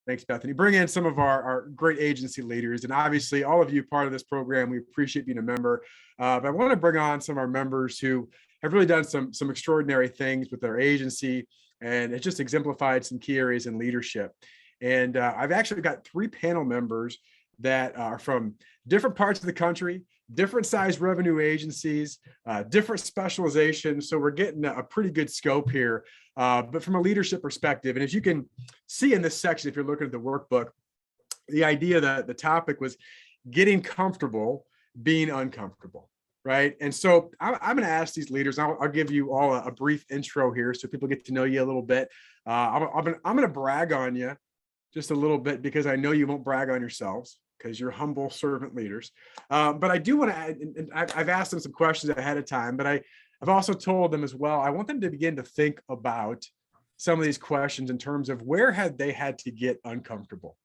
Thanks, Bethany. Bring in some of our great agency leaders. And obviously, all of you part of this program, we appreciate being a member. But I want to bring on some of our members who have really done some extraordinary things with their agency. And it just exemplified some key areas in leadership. And I've actually got 3 panel members that are from different parts of the country, different size revenue agencies, different specializations. So we're getting a pretty good scope here, but from a leadership perspective. And as you can see in this section, if you're looking at the workbook, the idea that the topic was getting comfortable being uncomfortable, right? And so I'm going to ask these leaders, I'll give you all a brief intro here so people get to know you a little bit. I'm going to brag on you just a little bit because I know you won't brag on yourselves, because you're humble servant leaders. But I do want to add, and I've asked them some questions ahead of time, but I've also told them as well, I want them to begin to think about some of these questions in terms of where had they had to get uncomfortable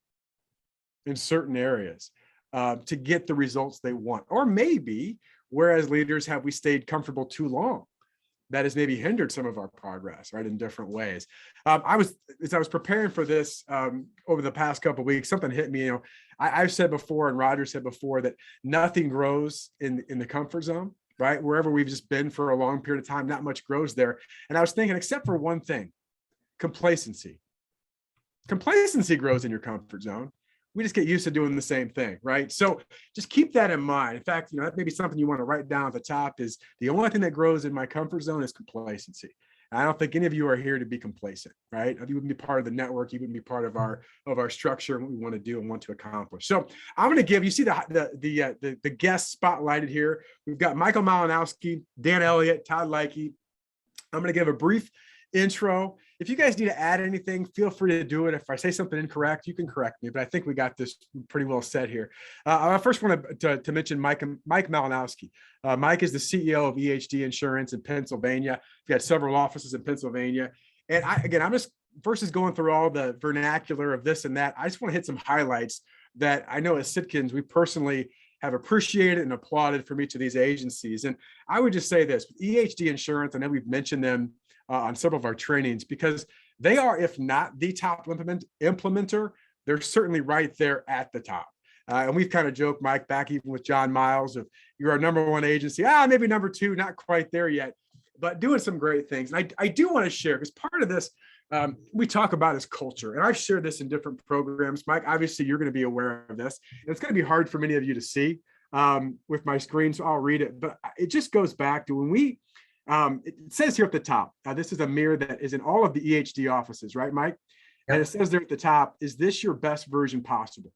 in certain areas to get the results they want. Or maybe, whereas leaders have we stayed comfortable too long, that has maybe hindered some of our progress, right, in different ways. As I was preparing for this over the past couple of weeks, something hit me. I've said before, and Roger said before, that nothing grows in the comfort zone, right? Wherever we've just been for a long period of time, not much grows there. And I was thinking, except for one thing, complacency. Complacency grows in your comfort zone. We just get used to doing the same thing, right? So just keep that in mind. In fact, that may be something you want to write down at the top, is the only thing that grows in my comfort zone is complacency. And I don't think any of you are here to be complacent, right? You wouldn't be part of the network. You wouldn't be part of our structure and what we want to do and want to accomplish. So I'm going to give, you see the guests spotlighted here. We've got Michael Malinowski, Dan Elliott, Todd Lykke. I'm going to give a brief intro. If you guys need to add anything, feel free to do it. If I say something incorrect, you can correct me, but I think we got this pretty well set here. I first want to mention Mike Malinowski. Mike is the CEO of EHD Insurance in Pennsylvania. We've got several offices in Pennsylvania. And I'm just versus going through all the vernacular of this and that, I just want to hit some highlights that I know as Sitkins, we personally have appreciated and applauded from each of these agencies. And I would just say this, EHD Insurance, I know we've mentioned them on several of our trainings, because they are, if not the top implementer, they're certainly right there at the top. And we've kind of joked, Mike, back even with John Miles, of you're our number 1 agency, maybe number 2, not quite there yet, but doing some great things. And I do want to share, because part of this we talk about is culture. And I've shared this in different programs. Mike, obviously you're going to be aware of this. And it's going to be hard for many of you to see with my screen, so I'll read it. But it just goes back to when we, it says here at the top, this is a mirror that is in all of the EHD offices, right, Mike? Yep. And it says there at the top, is this your best version possible?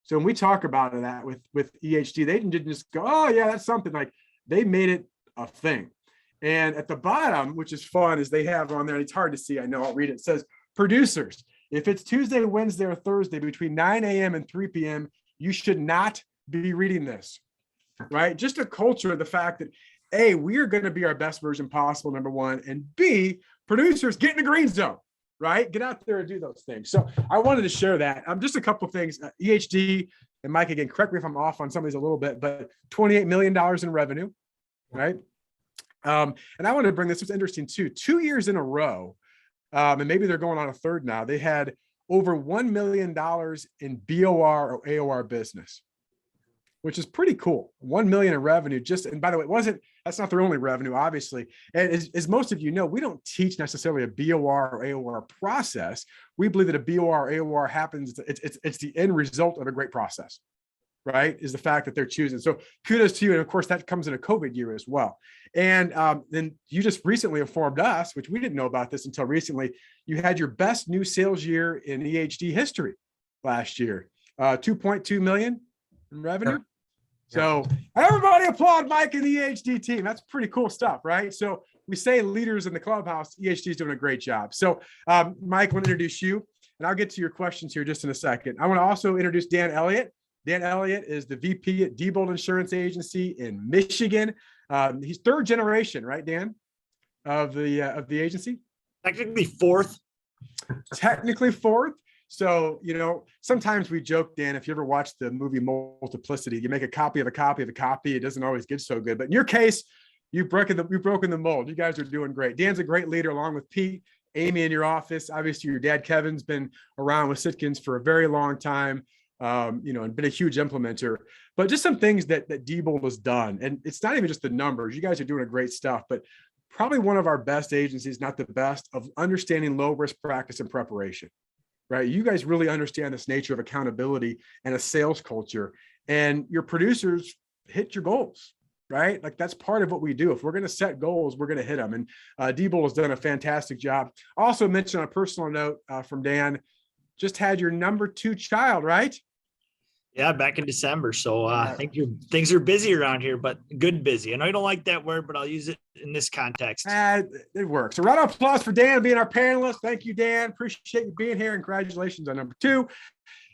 So when we talk about that with EHD, they didn't just go, oh yeah, that's something. Like, they made it a thing. And at the bottom, which is fun, is they have on there, and it's hard to see, I know, I'll read it. It says, producers, if it's Tuesday, Wednesday, or Thursday between 9 a.m. and 3 p.m., you should not be reading this, right? Just a culture of the fact that, A, we are going to be our best version possible, number 1, and B, producers, get in the green zone, right? Get out there and do those things. So I wanted to share that. Just a couple of things. EHD, and Mike, again, correct me if I'm off on some of these a little bit, but $28 million in revenue, right? And I want to bring this, what's interesting too, 2 years in a row, and maybe they're going on a third now, they had over $1 million in BOR or AOR business, which is pretty cool. 1 million in revenue. And by the way, that's not their only revenue, obviously. And as most of you know, we don't teach necessarily a BOR or AOR process. We believe that a BOR or AOR happens, it's the end result of a great process, right? Is the fact that they're choosing. So kudos to you. And of course, that comes in a COVID year as well. And then you just recently informed us, which we didn't know about this until recently, you had your best new sales year in EHD history last year, 2.2 million in revenue. So everybody applaud Mike and the EHD team. That's pretty cool stuff, right? So we say leaders in the clubhouse, EHD is doing a great job. So Mike, I want to introduce you, and I'll get to your questions here just in a second. I want to also introduce Dan Elliott. Dan Elliott is the VP at Diebold Insurance Agency in Michigan. He's 3rd generation, right, Dan, of the agency? Technically 4th. Technically 4th. So, sometimes we joke, Dan, if you ever watch the movie Multiplicity, you make a copy of a copy of a copy. It doesn't always get so good. But in your case, you've broken the mold. You guys are doing great. Dan's a great leader along with Pete. Amy in your office. Obviously, your dad Kevin's been around with Sitkins for a very long time, and been a huge implementer. But just some things that Diebold has done, and it's not even just the numbers. You guys are doing a great stuff, but probably one of our best agencies, not the best, of understanding low risk practice and preparation. Right? You guys really understand this nature of accountability and a sales culture, and your producers hit your goals. Right? Like that's part of what we do. If we're going to set goals, we're going to hit them. And Diebold has done a fantastic job. Also mentioned on a personal note from Dan, just had your number 2 child, right? Yeah, back in December. So I think things are busy around here, but good busy. And I don't like that word, but I'll use it in this context. It works. So round of applause for Dan being our panelist. Thank you, Dan. Appreciate you being here. And congratulations on number 2.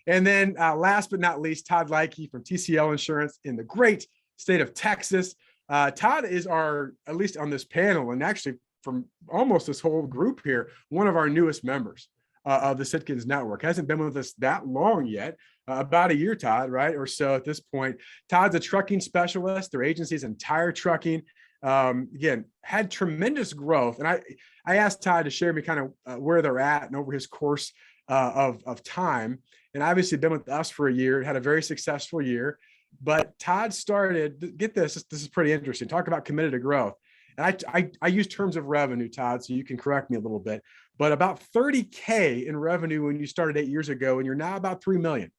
And then last but not least, Todd Lykke from TCL Insurance in the great state of Texas. Todd is at least on this panel, and actually from almost this whole group here, one of our newest members of the Sitkins Network. Hasn't been with us that long yet, about a year, Todd, right? Or so at this point. Todd's a trucking specialist. Their agency's entire trucking. Again, had tremendous growth. And I asked Todd to share me kind of where they're at and over his course of time. And obviously been with us for a year, had a very successful year. But Todd started, get this is pretty interesting. Talk about committed to growth. And I use terms of revenue, Todd, so you can correct me a little bit, but about 30K in revenue when you started 8 years ago, and you're now about 3 million.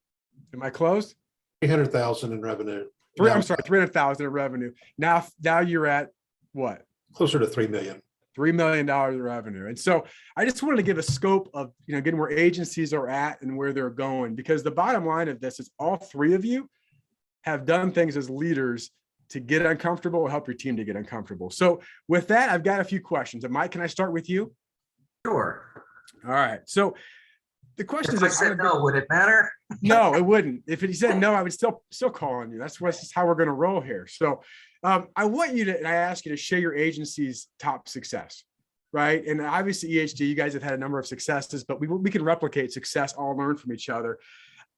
Am I close? 300,000 in revenue. I'm sorry, 300,000 in revenue. Now you're at what? Closer to 3 million. $3 million in revenue. And so I just wanted to give a scope of, getting where agencies are at and where they're going, because the bottom line of this is all 3 of you have done things as leaders to get uncomfortable or help your team to get uncomfortable. So with that, I've got a few questions. And Mike, can I start with you? Sure. All right. So the question is, if I said no, would it matter? No, it wouldn't. If he said no, I would still call on you. That's how we're going to roll here. So I want you to, and I ask you to share your agency's top success, right? And obviously EHD, you guys have had a number of successes, but we can replicate success, all learn from each other.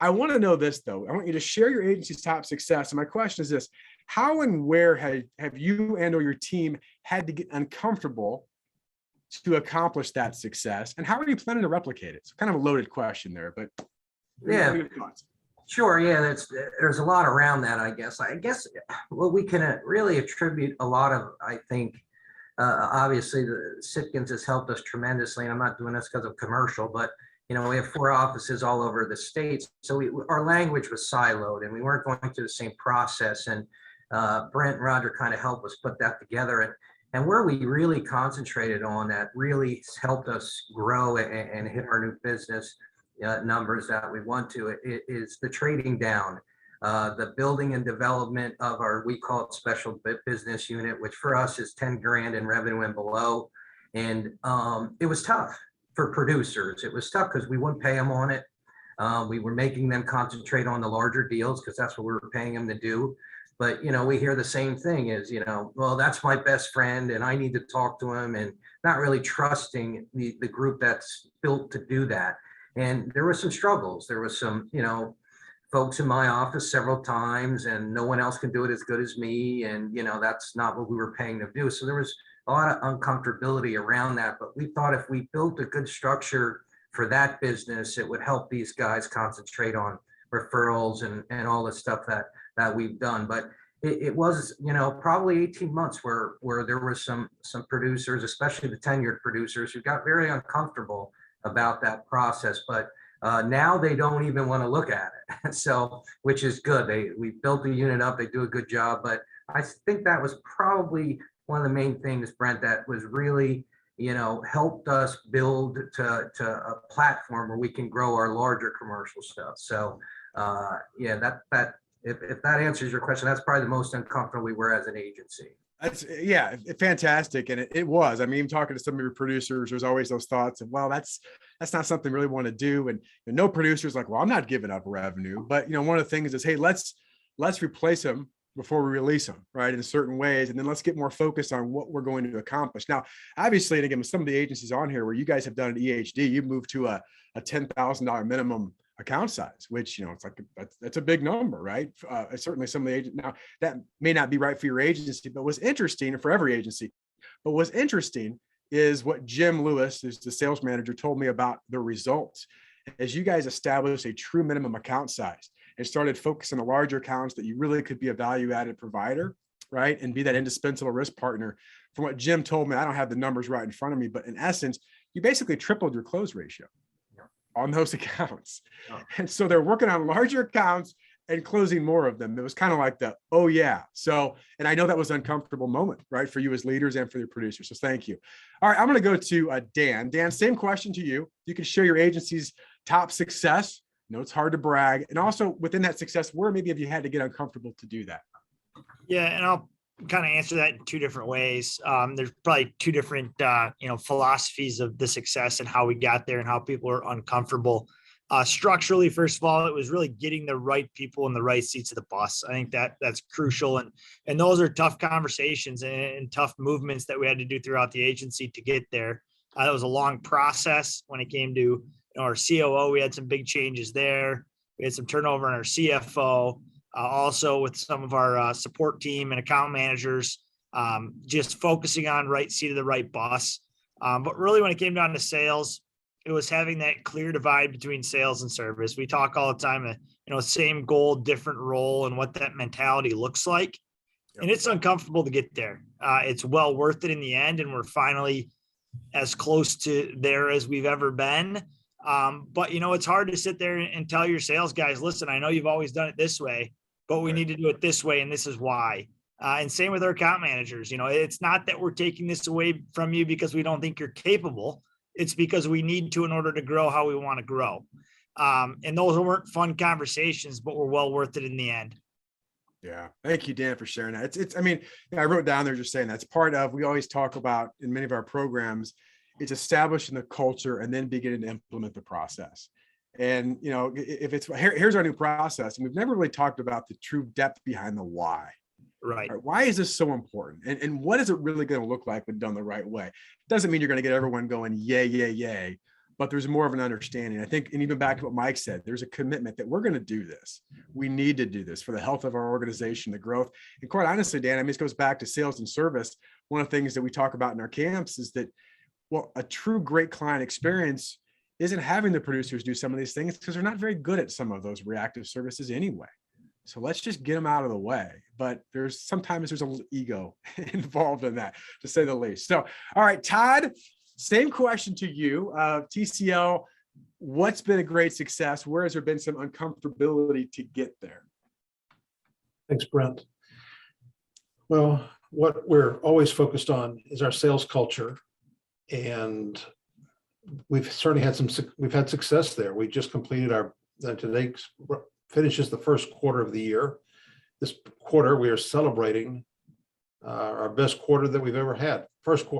I want to know this though. I want you to share your agency's top success. And my question is this: how and where have you and or your team had to get uncomfortable to accomplish that success? And how are you planning to replicate it? It's kind of a loaded question there, but yeah, sure. Yeah, there's a lot around that, I guess. Well, we can really attribute a lot of, I think, obviously the Sitkins has helped us tremendously. And I'm not doing this because of commercial, but we have 4 offices all over the states. So our language was siloed and we weren't going through the same process. And Brent and Roger kind of helped us put that together. And where we really concentrated on that really helped us grow and hit our new business numbers that we want to, is the trading down, the building and development of we call it special business unit, which for us is 10 grand in revenue and below. And it was tough for producers. It was tough because we wouldn't pay them on it. We were making them concentrate on the larger deals because that's what we were paying them to do. But, we hear the same thing is, well, that's my best friend and I need to talk to him, and not really trusting the group that's built to do that. And there were some struggles. There was some, folks in my office several times, and no one else can do it as good as me. And, that's not what we were paying them to do. So there was a lot of uncomfortability around that. But we thought if we built a good structure for that business, it would help these guys concentrate on referrals and all the stuff that we've done. But it was, probably 18 months where there were some producers, especially the tenured producers, who got very uncomfortable about that process. But now they don't even want to look at it. So, which is good. We built the unit up, they do a good job. But I think that was probably one of the main things, Brent, that was really, helped us build to a platform where we can grow our larger commercial stuff. So yeah, that if that answers your question, that's probably the most uncomfortable we were as an agency. That's fantastic. And it was, even talking to some of your producers, there's always those thoughts of, well, that's not something we really want to do. And no producer's like, well, I'm not giving up revenue. But, one of the things is, hey, let's replace them before we release them, right, in certain ways. And then let's get more focused on what we're going to accomplish. Now, obviously, and again, with some of the agencies on here where you guys have done an EHD, you moved to a $10,000 minimum account size, which, it's like, that's a big number, right? Certainly some of the agents, now that may not be right for your agency, but what's interesting, and for every agency, but what's interesting is what Jim Lewis, who's the sales manager, told me about the results. As you guys established a true minimum account size and started focusing on the larger accounts that you really could be a value-added provider, right? And be that indispensable risk partner. From what Jim told me, I don't have the numbers right in front of me, but in essence, you basically tripled your close ratio on those accounts. And so they're working on larger accounts and closing more of them. It was kind of like the, oh yeah. So, and I know that was an uncomfortable moment, right? For you as leaders and for your producers. So thank you. All right, I'm going to go to Dan. Dan, same question to you. You can share your agency's top success. I know it's hard to brag. And also within that success, where maybe have you had to get uncomfortable to do that? Yeah, and I'll kind of answer that in two different ways. There's probably two different, philosophies of the success and how we got there and how people are uncomfortable. Structurally, first of all, it was really getting the right people in the right seats of the bus. I think that's crucial, and those are tough conversations and tough movements that we had to do throughout the agency to get there. It was a long process when it came to our COO. We had some big changes there. We had some turnover in our CFO. Also with some of our support team and account managers, just focusing on right seat of the right bus. But really when it came down to sales, it was having that clear divide between sales and service. We talk all the time, same goal, different role, and what that mentality looks like. And it's uncomfortable to get there. It's well worth it in the end. And we're finally as close to there as we've ever been. But it's hard to sit there and tell your sales guys, listen, I know you've always done it this way, but we need to do it this way. And this is why. And same with our account managers. It's not that we're taking this away from you because we don't think you're capable. It's because we need to in order to grow how we want to grow. And those weren't fun conversations, but were well worth it in the end. Yeah. Thank you, Dan, for sharing that. I wrote down there just saying that's part of, we always talk about in many of our programs, it's establishing the culture and then beginning to implement the process. And, if it's, here's our new process. And we've never really talked about the true depth behind the why. Right. Why is this so important? And what is it really going to look like when done the right way? It doesn't mean you're going to get everyone going, yay, yay, yay. But there's more of an understanding. I think, and even back to what Mike said, there's a commitment that we're going to do this. We need to do this for the health of our organization, the growth. And quite honestly, Dan, this goes back to sales and service. One of the things that we talk about in our camps is that, a true great client experience isn't having the producers do some of these things because they're not very good at some of those reactive services anyway. So let's just get them out of the way. But sometimes there's a little ego involved in that, to say the least. So, all right, Todd, same question to you. TCL, what's been a great success? Where has there been some uncomfortability to get there? Thanks, Brent. Well, what we're always focused on is our sales culture. And we've certainly had success there. We just completed today finishes the first quarter of the year. This quarter, we are celebrating our best quarter that we've ever had.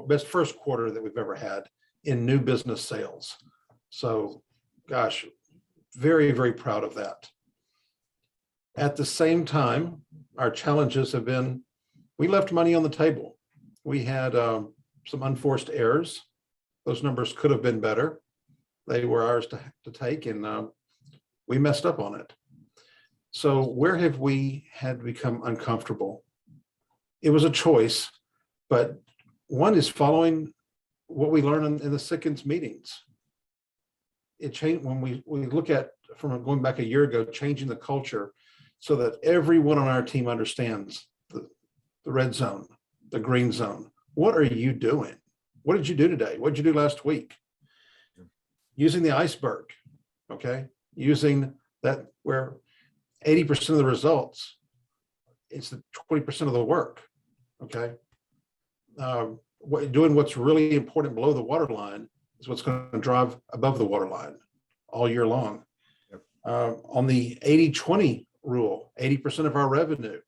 Best first quarter that we've ever had in new business sales. So, gosh, very, very proud of that. At the same time, our challenges have been, we left money on the table. We had some unforced errors. Those numbers could have been better. They were ours to take, and we messed up on it. So where have we had to become uncomfortable? It was a choice, but one is following what we learned in the Sitkins meetings. It changed when we look at, from going back a year ago, changing the culture so that everyone on our team understands the red zone, the green zone. What are you doing? What did you do today? What did you do last week? Using the iceberg, okay? Using that where 80% of the results, it's the 20% of the work, okay? Doing what's really important below the waterline is what's going to drive above the waterline all year long. Yep. On the 80-20 rule, 80% of our revenue,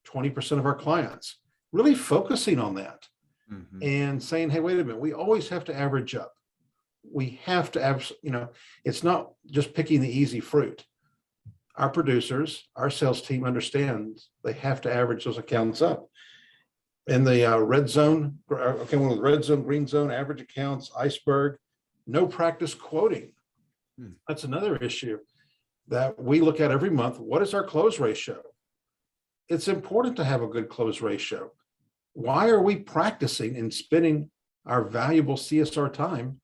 20% of our clients, really focusing on that. Mm-hmm. And saying, hey, wait a minute, we always have to average up. We have to, it's not just picking the easy fruit. Our producers, our sales team understands they have to average those accounts up. In the red zone, with red zone, green zone, average accounts, iceberg, no practice quoting. That's another issue that we look at every month. What is our close ratio? It's important to have a good close ratio. Why are we practicing and spending our valuable CSR time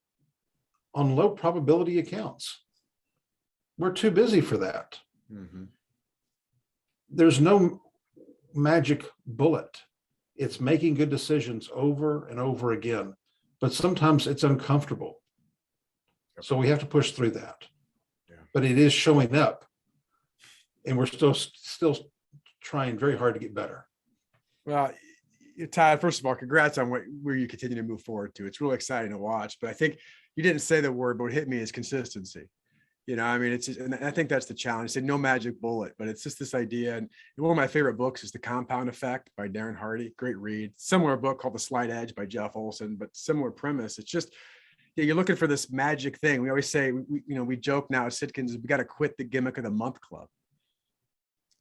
on low probability accounts. We're too busy for that. Mhm. There's no magic bullet. It's making good decisions over and over again, but sometimes it's uncomfortable. So we have to push through that. Yeah. But it is showing up, and we're still trying very hard to get better. Well, Todd, first of all, congrats on where you continue to move forward to. It's really exciting to watch. But I think you didn't say the word, but what hit me is consistency. I mean, and I think that's the challenge. I said no magic bullet, but it's just this idea. And one of my favorite books is The Compound Effect by Darren Hardy. Great read. Similar book called The Slight Edge by Jeff Olson, but similar premise. It's just, you're looking for this magic thing. We always say, we joke now at Sitkins, we got to quit the gimmick of the month club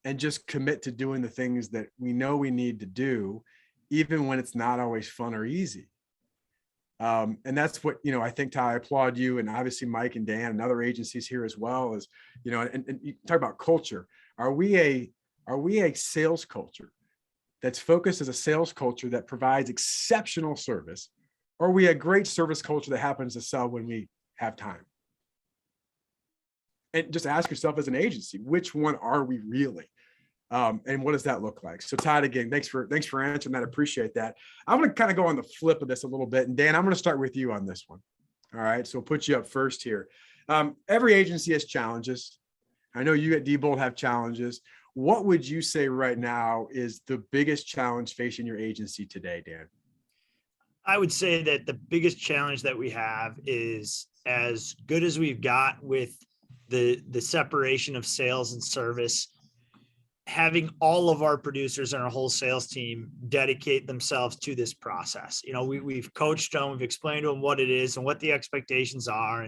and just commit to doing the things that we know we need to do, even when it's not always fun or easy. And that's what, I think, Ty, I applaud you, and obviously Mike and Dan and other agencies here as well, as, and you talk about culture. Are we a sales culture that's focused as a sales culture that provides exceptional service? Or are we a great service culture that happens to sell when we have time? And just ask yourself as an agency, which one are we really? And what does that look like? So Todd, again, thanks for answering that. I appreciate that. I'm going to kind of go on the flip of this a little bit. And Dan, I'm going to start with you on this one. All right. So we'll put you up first here. Every agency has challenges. I know you at Diebold have challenges. What would you say right now is the biggest challenge facing your agency today, Dan? I would say that the biggest challenge that we have is, as good as we've got with the separation of sales and service, having all of our producers and our whole sales team dedicate themselves to this process. We've coached them, we've explained to them what it is and what the expectations are.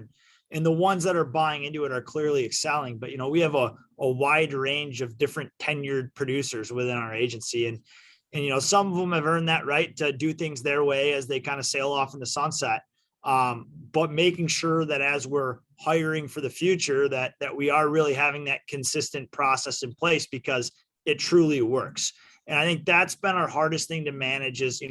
And the ones that are buying into it are clearly excelling. But, we have a wide range of different tenured producers within our agency. And some of them have earned that right to do things their way as they kind of sail off in the sunset. But making sure that as we're hiring for the future, that we are really having that consistent process in place, because it truly works. And I think that's been our hardest thing to manage is,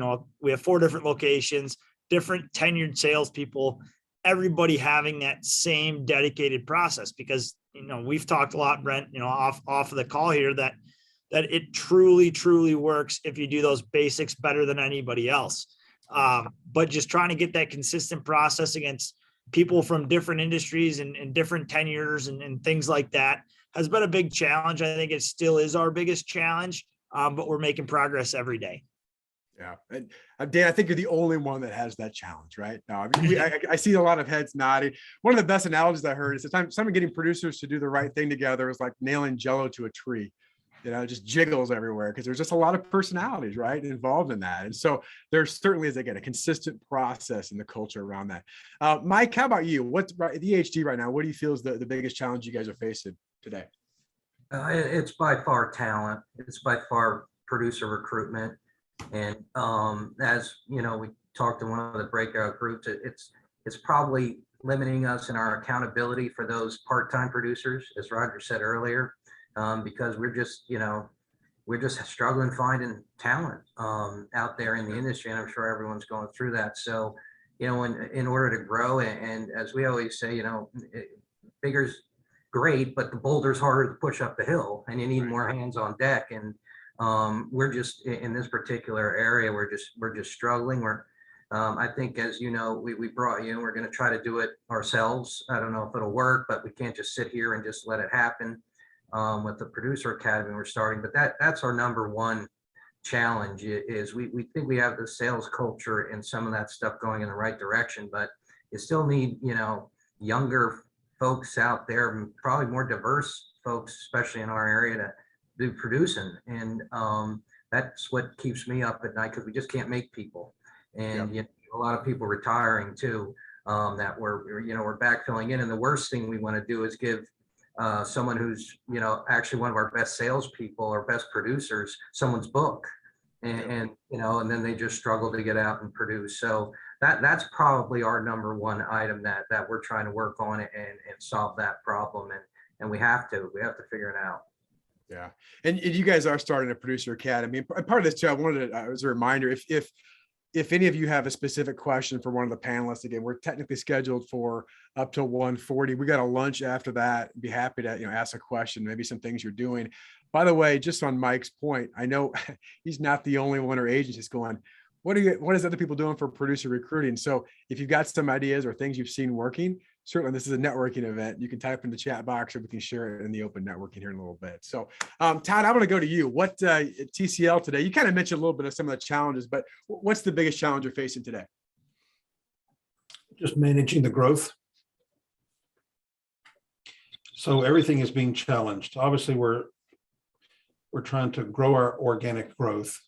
we have 4 different locations, different tenured salespeople, everybody having that same dedicated process, because, we've talked a lot, Brent, off of the call here, that it truly works if you do those basics better than anybody else. But just trying to get that consistent process against people from different industries and different tenures and things like that has been a big challenge. I think it still is our biggest challenge, but we're making progress every day. Yeah. And Dan, I think you're the only one that has that challenge, right? No, I mean, I see a lot of heads nodding. One of the best analogies I heard is the time someone getting producers to do the right thing together is like nailing Jello to a tree. It just jiggles everywhere because there's just a lot of personalities, right, involved in that. And so there certainly is, again, a consistent process in the culture around that. Mike, how about you? What's right, the EHD right now? What do you feel is the biggest challenge you guys are facing today? It's by far talent. It's by far producer recruitment. And as we talked to one of the breakout groups, it's probably limiting us in our accountability for those part-time producers, as Roger said earlier. Because we're just struggling finding talent out there in the industry, and I'm sure everyone's going through that. So, in order to grow, and as we always say, bigger's great, but the boulder's harder to push up the hill, and you need more hands on deck. And we're just in this particular area, we're just struggling. I think, as we brought you, and we're going to try to do it ourselves. I don't know if it'll work, but we can't just sit here and just let it happen. With the producer academy we're starting, but that's our number one challenge is we think we have the sales culture and some of that stuff going in the right direction, but you still need younger folks out there, probably more diverse folks, especially in our area, to do producing. And that's what keeps me up at night, because we just can't make people. And a lot of people retiring too, that we're backfilling in. And the worst thing we want to do is give someone who's actually one of our best salespeople or best producers someone's book, and then they just struggle to get out and produce. So that's probably our number one item that we're trying to work on and solve that problem, and we have to figure it out. Yeah, and you guys are starting a producer academy. And part of this too, I wanted to, as a reminder, if if any of you have a specific question for one of the panelists, again, we're technically scheduled for up till 1:40. We got a lunch after that. Be happy to, ask a question, maybe some things you're doing. By the way, just on Mike's point, I know he's not the only one or agent just going, what is other people doing for producer recruiting? So if you've got some ideas or things you've seen working, certainly this is a networking event. You can type in the chat box or we can share it in the open networking here in a little bit. So Todd, I want to go to you. What TCL today, you kind of mentioned a little bit of some of the challenges, but what's the biggest challenge you're facing today? Just managing the growth. So everything is being challenged. Obviously, we're trying to grow our organic growth,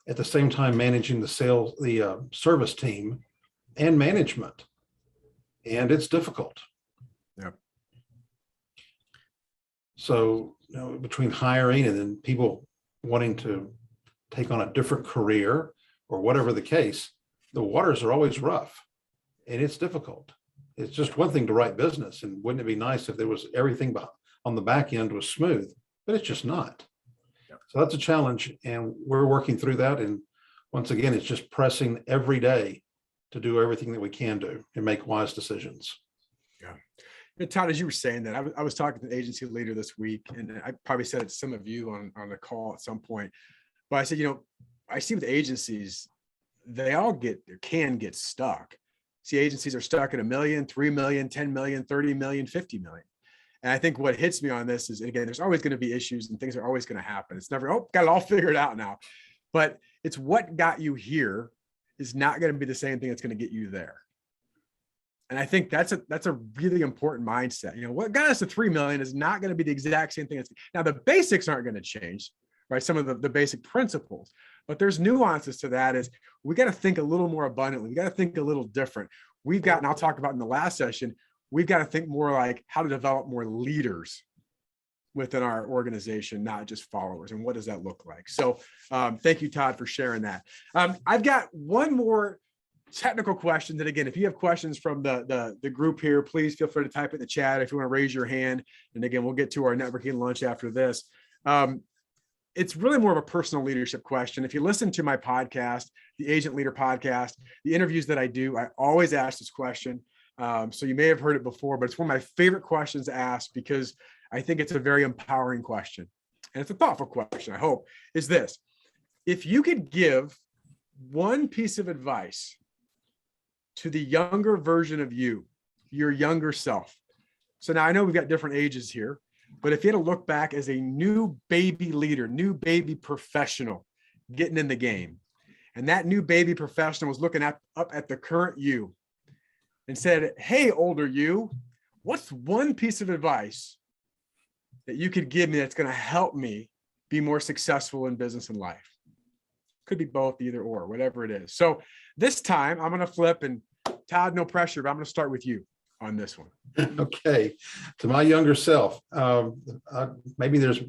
at the same time managing the service team and management. And it's difficult. Yep. So, between hiring and then people wanting to take on a different career or whatever the case, the waters are always rough and it's difficult. It's just one thing to write business, and wouldn't it be nice if there was everything on the back end was smooth, but it's just not. Yep. So that's a challenge, and we're working through that. And once again, it's just pressing every day to do everything that we can do and make wise decisions. Yeah. Todd, as you were saying that, I was talking to an agency leader this week, and I probably said it to some of you on the call at some point, but I said, I see with agencies, they all can get stuck. See, agencies are stuck at $1 million, 3 million, 10 million, 30 million, 50 million. And I think what hits me on this is, again, there's always going to be issues and things are always going to happen. It's never, got it all figured out now. But it's what got you here is not going to be the same thing that's going to get you there. And I think that's a really important mindset. What got us to 3 million is not going to be the exact same thing. Now, the basics aren't going to change, right? Some of the basic principles, but there's nuances to that. Is we got to think a little more abundantly. We got to think a little different. We've got, and I'll talk about in the last session, we've got to think more like how to develop more leaders within our organization, not just followers. And what does that look like? So thank you, Todd, for sharing that. I've got one more technical question that, again, if you have questions from the group here, please feel free to type in the chat if you want to raise your hand. And again, we'll get to our networking lunch after this. It's really more of a personal leadership question. If you listen to my podcast, the Agent Leader podcast, the interviews that I do, I always ask this question. So you may have heard it before, but it's one of my favorite questions to ask because I think it's a very empowering question. And it's a thoughtful question, I hope, is this. If you could give one piece of advice to the younger version of you, your younger self. So now I know we've got different ages here, but if you had to look back as a new baby leader, new baby professional getting in the game, and that new baby professional was looking up at the current you and said, hey, older you, what's one piece of advice that you could give me that's going to help me be more successful in business and life? Could be both, either or, whatever it is. So this time I'm going to flip, and Todd, no pressure, but I'm going to start with you on this one. Okay. To my younger self, maybe there's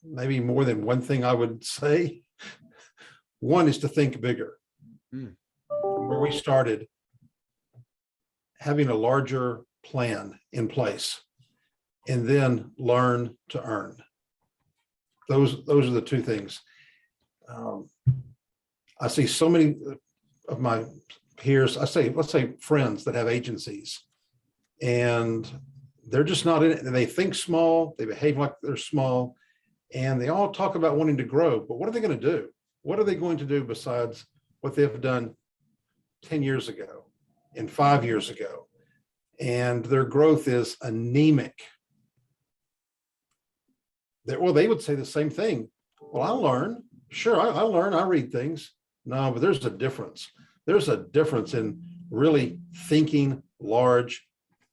more than one thing I would say. One is to think bigger. Where we started, having a larger plan in place, and then learn to earn. Those are the two things. I see so many of my peers, let's say friends that have agencies, and they're just not in it. They think small, they behave like they're small, and they all talk about wanting to grow, but what are they going to do? What are they going to do besides what they've done 10 years ago and 5 years ago? And their growth is anemic. They would say the same thing. Well, I learn. Sure, I learn, I read things. No, but there's a difference. There's a difference in really thinking large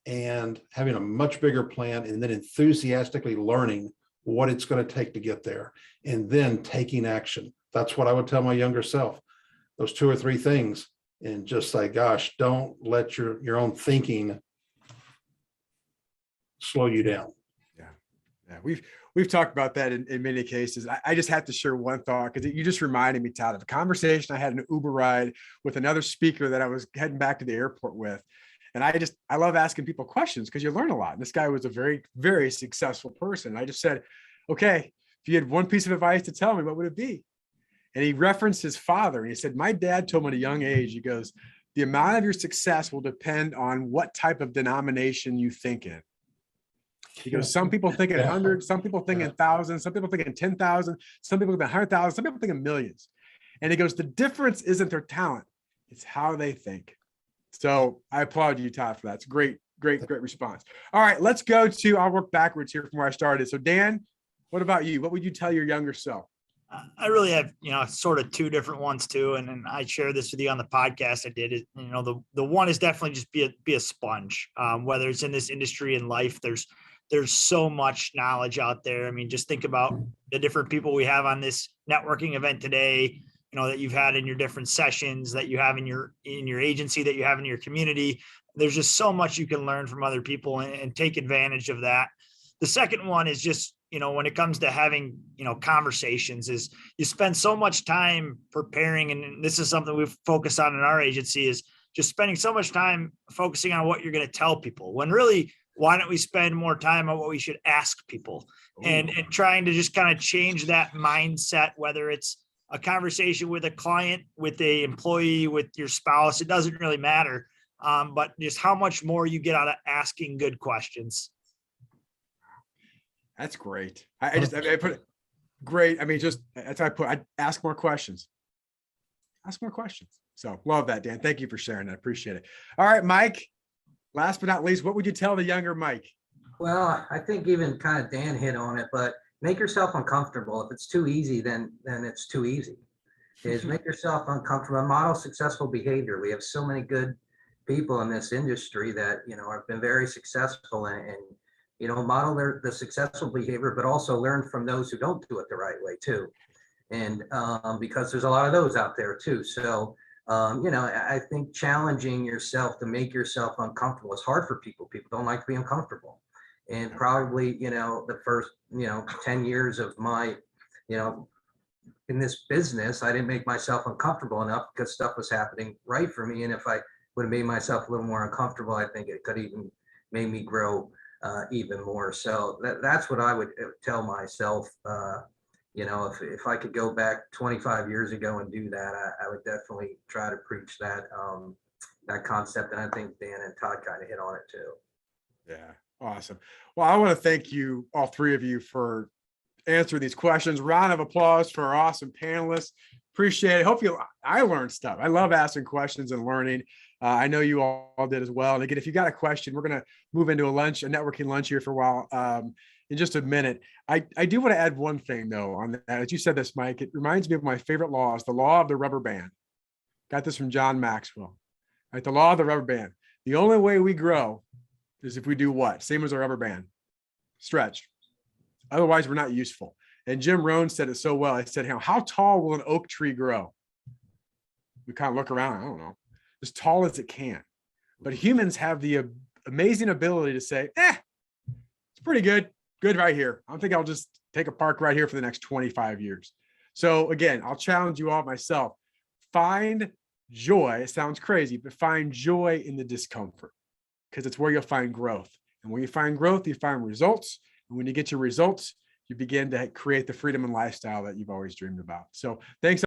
and having a much bigger plan, and then enthusiastically learning what it's going to take to get there, and then taking action. That's what I would tell my younger self. Those 2 or 3 things, and just say, gosh, don't let your own thinking slow you down. Yeah. We've talked about that in many cases. I just have to share one thought, because you just reminded me, Todd, of a conversation I had in an Uber ride with another speaker that I was heading back to the airport with. And I love asking people questions because you learn a lot. And this guy was a very, very successful person. I just said, okay, if you had one piece of advice to tell me, what would it be? And he referenced his father. And he said, my dad told me at a young age, he goes, the amount of your success will depend on what type of denomination you think in. He goes, some people think in hundreds, some people think in thousands, some people think in 10,000, some people think in 100,000, some people think in millions. And he goes, the difference isn't their talent, it's how they think. So I applaud you, Todd, for that. It's great response. All right, let's go to, I'll work backwards here from where I started. So Dan, what about you? What would you tell your younger self? I really have, sort of two different ones too. And I share this with you on the podcast I did. It, the one is definitely just be a sponge, whether it's in this industry and life. There's so much knowledge out there. I mean, just think about the different people we have on this networking event today, that you've had in your different sessions, that you have in your agency, that you have in your community. There's just so much you can learn from other people and take advantage of that. The second one is just, when it comes to having, conversations, is you spend so much time preparing. And this is something we've focused on in our agency, is just spending so much time focusing on what you're going to tell people, when really, why don't we spend more time on what we should ask people, and trying to just kind of change that mindset, whether it's a conversation with a client, with a employee, with your spouse, it doesn't really matter. But just how much more you get out of asking good questions. That's great. I put it great. I mean, just that's how I ask more questions. Ask more questions. So love that, Dan. Thank you for sharing that. I appreciate it. All right, Mike, last but not least, what would you tell the younger Mike? Well, I think even kind of Dan hit on it, but make yourself uncomfortable. If it's too easy, then it's too easy. Is make yourself uncomfortable. Model successful behavior. We have so many good people in this industry that have been very successful and model the successful behavior, but also learn from those who don't do it the right way too. And because there's a lot of those out there too. So I think challenging yourself to make yourself uncomfortable is hard for people. People don't like to be uncomfortable. And probably, the first, 10 years of my, in this business, I didn't make myself uncomfortable enough because stuff was happening right for me. And if I would have made myself a little more uncomfortable, I think it could even make me grow even more. So that's what I would tell myself. If I could go back 25 years ago and do that, I would definitely try to preach that concept. And I think Dan and Todd kind of hit on it too. Yeah. Awesome. Well, I want to thank you, all three of you, for answering these questions. Round of applause for our awesome panelists. Appreciate it. Hope I learned stuff. I love asking questions and learning. I know you all did as well. And again, if you got a question, we're going to move into a networking lunch here for a while in just a minute. I do want to add one thing though on that. As you said this, Mike, it reminds me of my favorite law, is the law of the rubber band. Got this from John Maxwell. Right? The law of the rubber band. The only way we grow is if we do what? Same as our rubber band. Stretch. Otherwise, we're not useful. And Jim Rohn said it so well. I said, how tall will an oak tree grow? We kind of look around, I don't know, as tall as it can. But humans have the amazing ability to say, it's pretty good right here. I think I'll just take a park right here for the next 25 years. So again, I'll challenge you all myself. Find joy. It sounds crazy, but find joy in the discomfort, because it's where you'll find growth. And when you find growth, you find results. And when you get your results, you begin to create the freedom and lifestyle that you've always dreamed about. So thanks.